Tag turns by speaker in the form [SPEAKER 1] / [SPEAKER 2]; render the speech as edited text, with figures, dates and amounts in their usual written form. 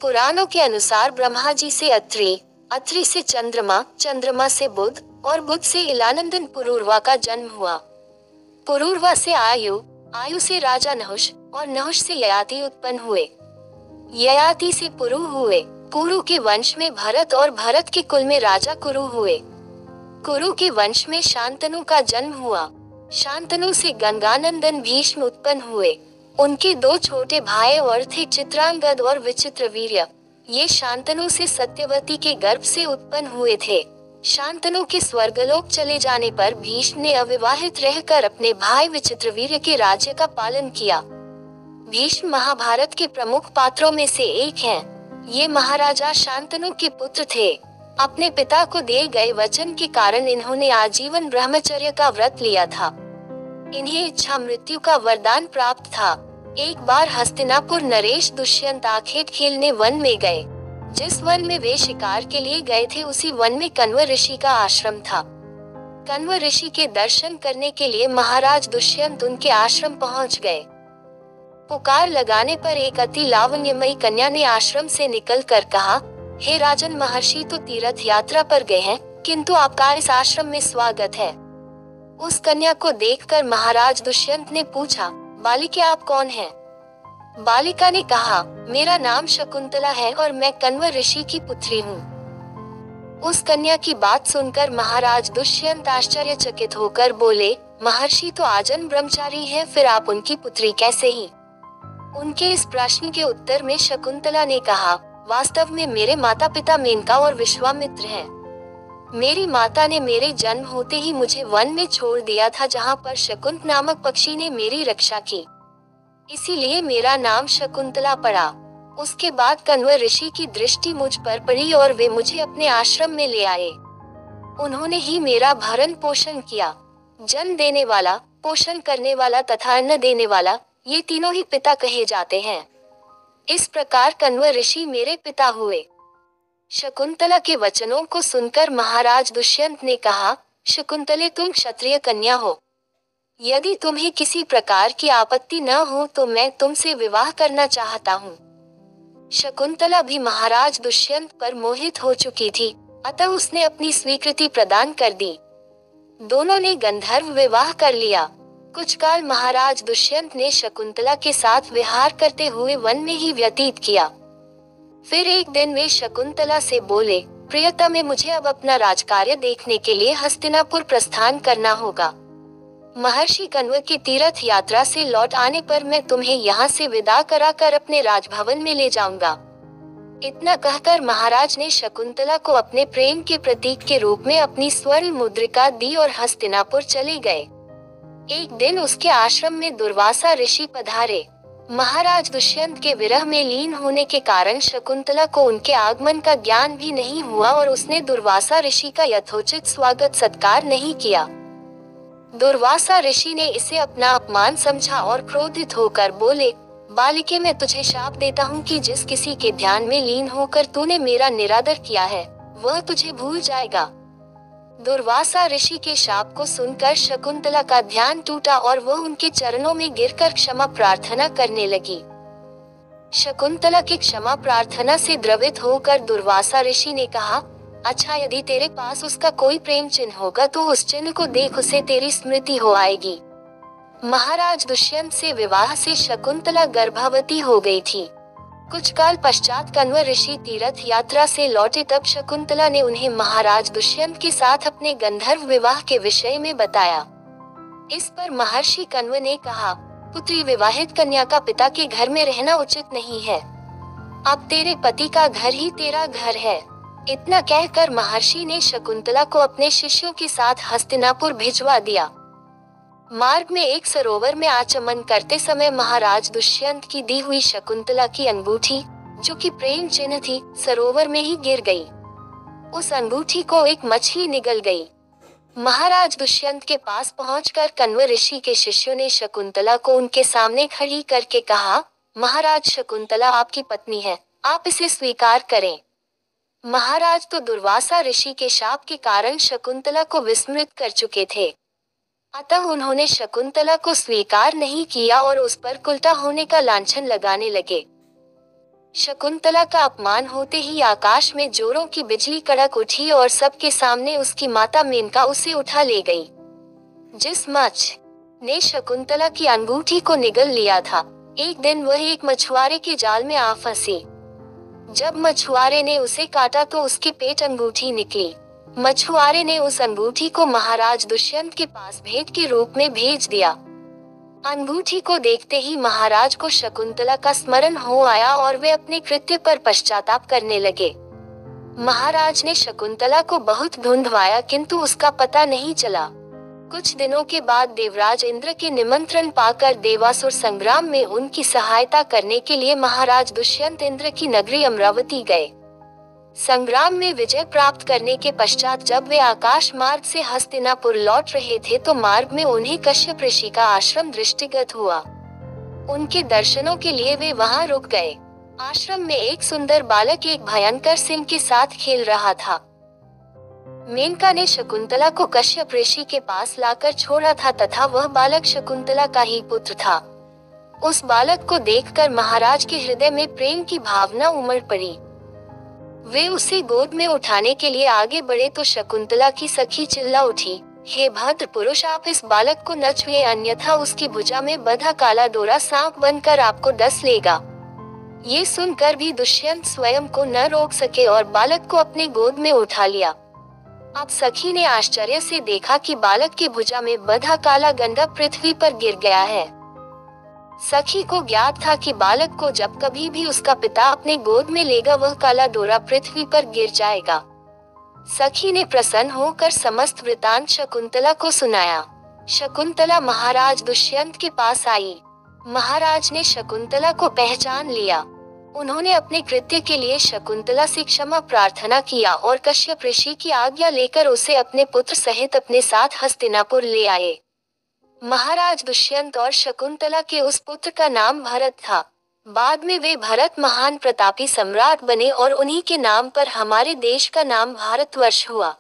[SPEAKER 1] पुराणों के अनुसार ब्रह्मा जी से अत्रि, अत्रि से चंद्रमा, चंद्रमा से बुध और बुध से इलानंदन पुरूरवा का जन्म हुआ। पुरूरवा से आयु, आयु से राजा नहुष और नहुष से ययाति उत्पन्न हुए। ययाति से पुरु हुए। पुरु के वंश में भरत और भरत के कुल में राजा कुरु हुए। कुरु के वंश में शांतनु का जन्म हुआ। शांतनु से गंगानंदन भीष्म उत्पन्न हुए। उनके दो छोटे भाई और थे चित्रांगद और विचित्रवीर्य। ये शांतनु से सत्यवती के गर्भ से उत्पन्न हुए थे। शांतनु के स्वर्गलोक चले जाने पर भीष्म ने अविवाहित रहकर अपने भाई विचित्रवीर्य के राज्य का पालन किया। भीष्म महाभारत के प्रमुख पात्रों में से एक हैं। ये महाराजा शांतनु के पुत्र थे। अपने पिता को दिए गए वचन के कारण इन्होंने आजीवन ब्रह्मचर्य का व्रत लिया था। इन्हें इच्छा मृत्यु का वरदान प्राप्त था। एक बार हस्तिनापुर नरेश दुष्यंत आखेट खेलने वन में गए। जिस वन में वे शिकार के लिए गए थे उसी वन में कण्व ऋषि का आश्रम था। कण्व ऋषि के दर्शन करने के लिए महाराज दुष्यंत उनके आश्रम पहुंच गए। पुकार लगाने पर एक अति लावण्यमयी कन्या ने आश्रम से निकलकर कहा, हे राजन, महर्षि तो तीर्थ यात्रा पर गए हैं, किंतु आपका इस आश्रम में स्वागत है। उस कन्या को देखकर महाराज दुष्यंत ने पूछा, बालिके आप कौन हैं? बालिका ने कहा, मेरा नाम शकुंतला है और मैं कण्व ऋषि की पुत्री हूँ। उस कन्या की बात सुनकर महाराज दुष्यंत आश्चर्यचकित होकर बोले, महर्षि तो आजन्म ब्रह्मचारी हैं, फिर आप उनकी पुत्री कैसे ही? उनके इस प्रश्न के उत्तर में शकुंतला ने कहा, वास्तव में मेरे माता पिता मेनका और विश्वामित्र हैं। मेरी माता ने मेरे जन्म होते ही मुझे वन में छोड़ दिया था, जहाँ पर शकुंत नामक पक्षी ने मेरी रक्षा की, इसीलिए मेरा नाम शकुंतला पड़ा। उसके बाद कण्व ऋषि की दृष्टि मुझ पर पड़ी और वे मुझे अपने आश्रम में ले आए। उन्होंने ही मेरा भरण पोषण किया। जन्म देने वाला, पोषण करने वाला तथा अन्न देने वाला, ये तीनों ही पिता कहे जाते हैं। इस प्रकार कण्व ऋषि मेरे पिता हुए। शकुंतला के वचनों को सुनकर महाराज दुष्यंत ने कहा, शकुंतले, तुम क्षत्रिय कन्या हो। यदि तुम्हें किसी प्रकार की आपत्ति न हो तो मैं तुमसे विवाह करना चाहता हूँ। शकुंतला भी महाराज दुष्यंत पर मोहित हो चुकी थी, अतः उसने अपनी स्वीकृति प्रदान कर दी। दोनों ने गंधर्व विवाह कर लिया। कुछ काल महाराज दुष्यंत ने शकुंतला के साथ विहार करते हुए वन में ही व्यतीत किया। फिर एक दिन वे शकुंतला से बोले, प्रियतमे, मुझे अब अपना राजकार्य देखने के लिए हस्तिनापुर प्रस्थान करना होगा। महर्षि कण्व के तीर्थ यात्रा से लौट आने पर मैं तुम्हें यहाँ से विदा कराकर अपने राजभवन में ले जाऊंगा। इतना कहकर महाराज ने शकुंतला को अपने प्रेम के प्रतीक के रूप में अपनी स्वर्ण मुद्रिका दी और हस्तिनापुर चले गए। एक दिन उसके आश्रम में दुर्वासा ऋषि पधारे। महाराज दुष्यंत के विरह में लीन होने के कारण शकुंतला को उनके आगमन का ज्ञान भी नहीं हुआ और उसने दुर्वासा ऋषि का यथोचित स्वागत सत्कार नहीं किया। दुर्वासा ऋषि ने इसे अपना अपमान समझा और क्रोधित होकर बोले, बालिके, मैं तुझे शाप देता हूँ कि जिस किसी के ध्यान में लीन होकर तूने मेरा निरादर किया है, वह तुझे भूल जाएगा। दुर्वासा ऋषि के शाप को सुनकर शकुंतला का ध्यान टूटा और वह उनके चरणों में गिरकर क्षमा प्रार्थना करने लगी। शकुंतला की क्षमा प्रार्थना से द्रवित होकर दुर्वासा ऋषि ने कहा, अच्छा, यदि तेरे पास उसका कोई प्रेम चिन्ह होगा तो उस चिन्ह को देख, उसे तेरी स्मृति हो आएगी। महाराज दुष्यंत से विवाह से शकुंतला गर्भवती हो गई थी। कुछ काल पश्चात कण्व ऋषि तीर्थ यात्रा से लौटे, तब शकुंतला ने उन्हें महाराज दुष्यंत के साथ अपने गंधर्व विवाह के विषय में बताया। इस पर महर्षि कण्व ने कहा, पुत्री, विवाहित कन्या का पिता के घर में रहना उचित नहीं है। अब तेरे पति का घर ही तेरा घर है। इतना कहकर महर्षि ने शकुंतला को अपने शिष्यों के साथ हस्तिनापुर भिजवा दिया। मार्ग में एक सरोवर में आचमन करते समय महाराज दुष्यंत की दी हुई शकुंतला की अंगूठी, जो कि प्रेम चिन्ह थी, सरोवर में ही गिर गई। उस अंगूठी को एक मछली निगल गई। महाराज दुष्यंत के पास पहुंचकर कण्व ऋषि के शिष्यों ने शकुंतला को उनके सामने खड़ी करके कहा, महाराज, शकुंतला आपकी पत्नी है, आप इसे स्वीकार करें। महाराज तो दुर्वासा ऋषि के शाप के कारण शकुंतला को विस्मृत कर चुके थे, अतः उन्होंने शकुंतला को स्वीकार नहीं किया और उस पर कुलटा होने का लांछन लगाने लगे। शकुंतला का अपमान होते ही आकाश में जोरों की बिजली कड़क उठी और सबके सामने उसकी माता मेनका उसे उठा ले गई। जिस मच्छ ने शकुंतला की अंगूठी को निगल लिया था, एक दिन वह एक मछुआरे के जाल में आ फंसी। जब मछुआरे ने उसे काटा तो उसके पेट अंगूठी निकली। मछुआरे ने उस अंगूठी को महाराज दुष्यंत के पास भेंट के रूप में भेज दिया। अंगूठी को देखते ही महाराज को शकुंतला का स्मरण हो आया और वे अपने कृत्य पर पश्चाताप करने लगे। महाराज ने शकुंतला को बहुत ढूंढवाया किंतु उसका पता नहीं चला। कुछ दिनों के बाद देवराज इंद्र के निमंत्रण पाकर देवासुर संग्राम में उनकी सहायता करने के लिए महाराज दुष्यंत इंद्र की नगरी अमरावती गए। संग्राम में विजय प्राप्त करने के पश्चात जब वे आकाश मार्ग से हस्तिनापुर लौट रहे थे तो मार्ग में उन्हें कश्यप ऋषि का आश्रम दृष्टिगत हुआ। उनके दर्शनों के लिए वे वहां रुक गए। आश्रम में एक सुंदर बालक एक भयंकर सिंह के साथ खेल रहा था। मेनका ने शकुंतला को कश्यप ऋषि के पास लाकर छोड़ा था तथा वह बालक शकुंतला का ही पुत्र था। उस बालक को देखकर महाराज के हृदय में प्रेम की भावना उमड़ पड़ी। वे उसे गोद में उठाने के लिए आगे बढ़े तो शकुंतला की सखी चिल्ला उठी, हे भद्र पुरुष, आप इस बालक को न छुए, अन्यथा उसकी भुजा में बंधा काला डोरा सांप बनकर आपको डस लेगा। ये सुनकर भी दुष्यंत स्वयं को न रोक सके और बालक को अपने गोद में उठा लिया। अब सखी ने आश्चर्य से देखा कि बालक के भुजा में बंधा काला गंडा पृथ्वी पर गिर गया है। सखी को ज्ञात था कि बालक को जब कभी भी उसका पिता अपने गोद में लेगा वह काला डोरा पृथ्वी पर गिर जाएगा। सखी ने प्रसन्न होकर समस्त वृतांत शकुंतला को सुनाया। शकुंतला महाराज दुष्यंत के पास आई। महाराज ने शकुंतला को पहचान लिया। उन्होंने अपने कृत्य के लिए शकुंतला से क्षमा प्रार्थना किया और कश्यप ऋषि की आज्ञा लेकर उसे अपने पुत्र सहित अपने साथ हस्तिनापुर ले आए। महाराज दुष्यंत और शकुंतला के उस पुत्र का नाम भरत था। बाद में वे भरत महान प्रतापी सम्राट बने और उन्हीं के नाम पर हमारे देश का नाम भारतवर्ष हुआ।